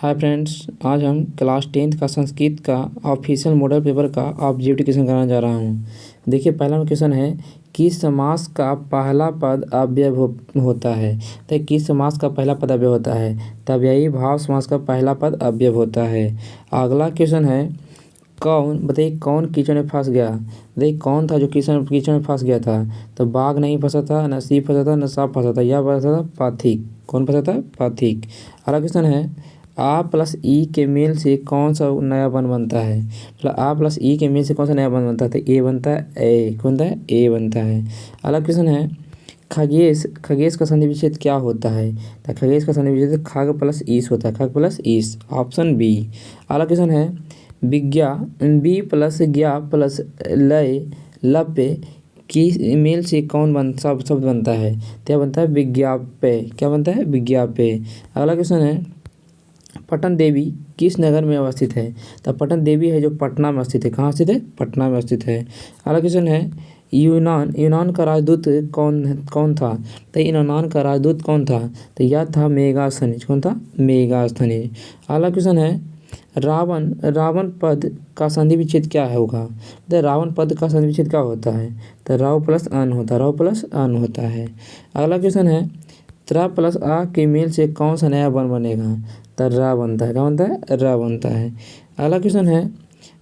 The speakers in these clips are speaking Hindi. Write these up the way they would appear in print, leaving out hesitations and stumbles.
हाय फ्रेंड्स, आज हम क्लास 10th का संस्कृत का ऑफिशियल मॉडल पेपर का ऑब्जेक्टिव क्वेश्चन कराने जा रहा हूँ। देखिए, पहला क्वेश्चन है किस समास का पहला पद अव्यय होता है। तो किस समास का पहला पद अव्यय होता है? तव्ययी भाव समास का पहला पद अव्यय होता है। अगला क्वेश्चन है कौन, बताइए कौन कीचड़ में फंस गया। बताइए कौन था जो कीचड़ में फंस गया था? तो बाघ नहीं फंसा था, न सीप फंसा था, न सांप फंसा था, यह फंसा था पाथिक। कौन फंसा था? पाथिक। अगला क्वेश्चन है आ प्लस ई के मेल से कौन सा नया वन बनता है? मतलब आ प्लस ई के मेल से कौन सा नया वन बनता है? तो ए बनता है ए। कौन बनता है? ए बनता है। अगला क्वेश्चन है खगेश खगेश का संधि विच्छेद क्या होता है? तो खगेश का संधि विच्छेद खग प्लस ईस होता है। खग प्लस ईस, ऑप्शन बी। अगला क्वेश्चन है विज्ञा बी प्लस ज्ञा प्लस लय लप्य की मेल से कौन शब्द बनता है? क्या बनता है? विज्ञाप्य। क्या बनता है? विज्ञाप्य। अगला क्वेश्चन है पटन देवी किस नगर में अवस्थित है? तो पटन देवी है जो पटना में स्थित है। कहाँ स्थित है? पटना में स्थित है। अगला क्वेश्चन है यूनान का राजदूत कौन था? तो यूनान का राजदूत कौन था? तो यह था मेगास्थनीज। कौन था? मेगास्थनीज। अगला क्वेश्चन है रावण पद का संधि विच्छेद क्या होगा? तो रावण पद का संधि विच्छेद क्या होता है? तो राव प्लस अन होता है। राव प्लस अन होता है। अगला क्वेश्चन है त्रा प्लस आ के मेल से कौन सा नया वन बनेगा? तो रा बनता है। क्या बनता है? रा बनता है। अगला क्वेश्चन है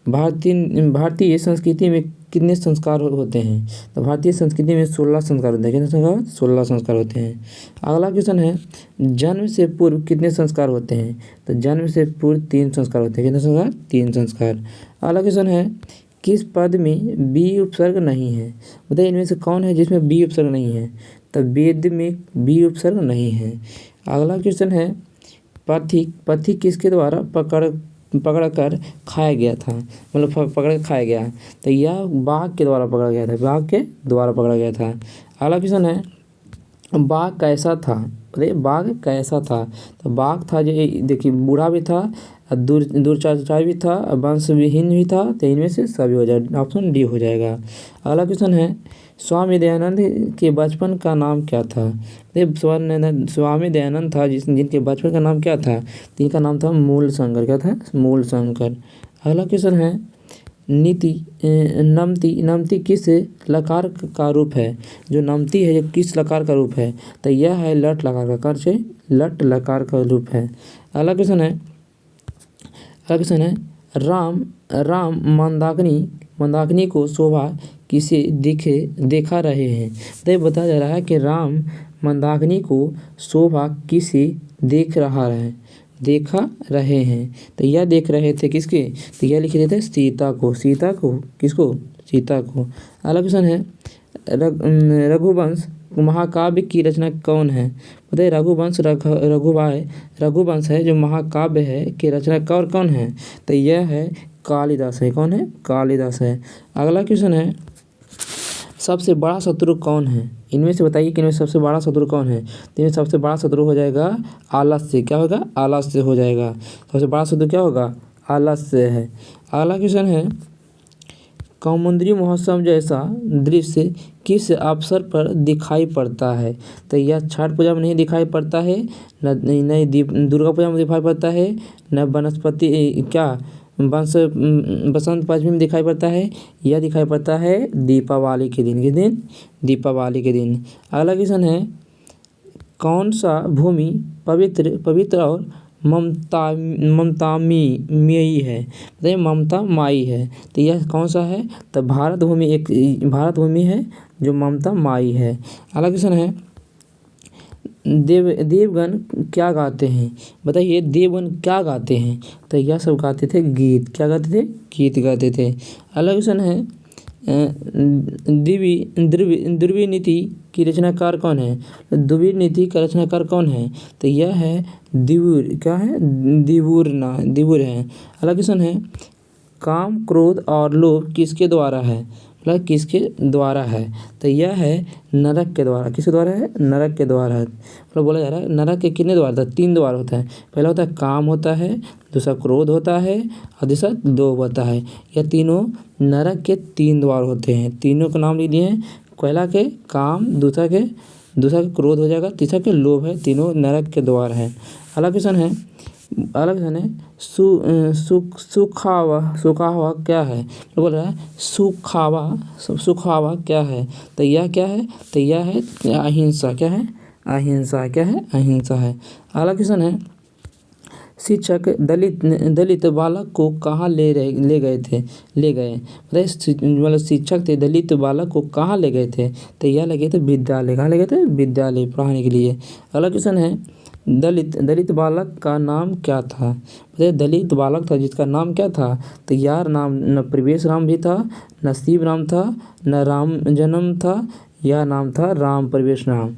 भारतीय संस्कृति में कितने संस्कार होते हैं? तो भारतीय संस्कृति में 16 संस्कार होते हैं। कितने संस्कार? 16 संस्कार होते हैं। अगला क्वेश्चन है जन्म से पूर्व कितने संस्कार होते हैं? तो जन्म से पूर्व 3 संस्कार होते हैं। कितने संस्कार? 3 संस्कार। अगला क्वेश्चन है किस पद में बी उपसर्ग नहीं है? बताइए इनमें से कौन है जिसमें बी उपसर्ग नहीं है? तो वेद में बी उपसर्ग नहीं है। अगला क्वेश्चन है पथिक किसके द्वारा पकड़ कर खाया गया था? मतलब पकड़ कर खाया गया। तो यह बाघ के द्वारा पकड़ा गया था। बाघ के द्वारा पकड़ा गया था। अगला क्वेश्चन है बाघ कैसा था? बताइए बाघ कैसा था? तो बाघ था जो देखिए बूढ़ा भी था, दूरचार भी था, वंश विहीन भी था। तो इनमें से सभी हो जाएगा। ऑप्शन डी हो जाएगा। अगला क्वेश्चन है स्वामी दयानंद के बचपन का नाम क्या था? स्वामी दयानंद था जिनके बचपन का नाम क्या था? जिनका नाम था मूल शंकर। क्या था? मूल शंकर। अगला क्वेश्चन है नीति नमति किस लकार का रूप है? जो नमति है जो किस लकार का रूप है? तो यह है लट लकार का। कर से लट लकार का रूप है। अगला क्वेश्चन है राम मंदाकिनी को शोभा किसे देखा रहे हैं? तो ये बताया जा रहा है कि राम मंदाकिनी को शोभा किसे देखा रहे हैं। तो यह देख रहे थे किसके? तो यह लिख रहे थे सीता को। सीता को किसको? सीता को। अगला क्वेश्चन है रघुवंश महाकाव्य की रचना कौन है? बताइए रघुवंश है जो महाकाव्य है कि रचना कौन है? तो यह है कालिदास है। कौन है? कालिदास है। अगला क्वेश्चन है सबसे बड़ा शत्रु कौन है? इनमें से बताइए कि इनमें सबसे बड़ा शत्रु कौन है? तो इनमें सबसे बड़ा शत्रु हो जाएगा आलस्य। क्या होगा? आलस्य हो जाएगा। सबसे बड़ा शत्रु क्या होगा? आलस्य है। अगला क्वेश्चन है कौमुदी महोत्सव जैसा दृश्य किस अवसर पर दिखाई पड़ता है? तो यह छठ पूजा में नहीं दिखाई पड़ता है, न दुर्गा पूजा में दिखाई पड़ता है, न बसंत पंचमी में दिखाई पड़ता है। यह दिखाई पड़ता है दीपावली के दिन। किस दिन? दीपावली के दिन। अगला क्वेश्चन है कौन सा भूमि पवित्र और ममतामयी है? बताइए ममतामयी है। तो यह कौन सा है? तो भारत भूमि है जो ममतामयी है। अगला क्वेश्चन है देवगण क्या गाते हैं? बताइए देवगण क्या गाते हैं? तो यह सब गाते थे गीत। क्या गाते थे? गीत गाते थे। अगला क्वेश्चन है द्रव्य नीति की रचनाकार कौन है? द्रव्य नीति का रचनाकार कौन है? तो यह है दिवुर। क्या है? दिवुर है। अगला क्वेश्चन है काम क्रोध और लोभ किसके द्वारा है? मतलब किसके द्वारा है? तो यह है नरक के द्वारा। किसके द्वारा है? नरक के द्वारा है। मतलब बोला जा रहा है नरक के कितने द्वार? 3 द्वार होता है। पहला होता है काम होता है, दूसरा क्रोध होता है और तीसरा लोभ होता है। यह तीनों नरक के 3 द्वार होते हैं। तीनों का नाम लिख दिए हैं। पहला के काम, दूसरा के क्रोध हो जाएगा, तीसरा के लोभ है। तीनों नरक के द्वार हैं। अगला क्वेश्चन है अगला क्वेश्चन है सूखा हुआ क्या है? तो बोल रहा है सूखा हुआ क्या है? तो यह क्या है? तो यह है अहिंसा। क्या है? अहिंसा। क्या है? अहिंसा है। अगला क्वेश्चन है शिक्षक दलित बालक को कहाँ ले गए थे? ले गए मतलब शिक्षक थे दलित बालक को कहाँ ले गए थे? तो यह ले गए थे विद्यालय। कहाँ ले गए थे? विद्यालय पढ़ाने के लिए। अगला क्वेश्चन है दलित बालक का नाम क्या था? मतलब दलित बालक था जिसका नाम क्या था? तो यार नाम न प्रवेश राम भी था, नसीब राम था, न राम जन्म था, यह नाम था राम प्रवेश राम।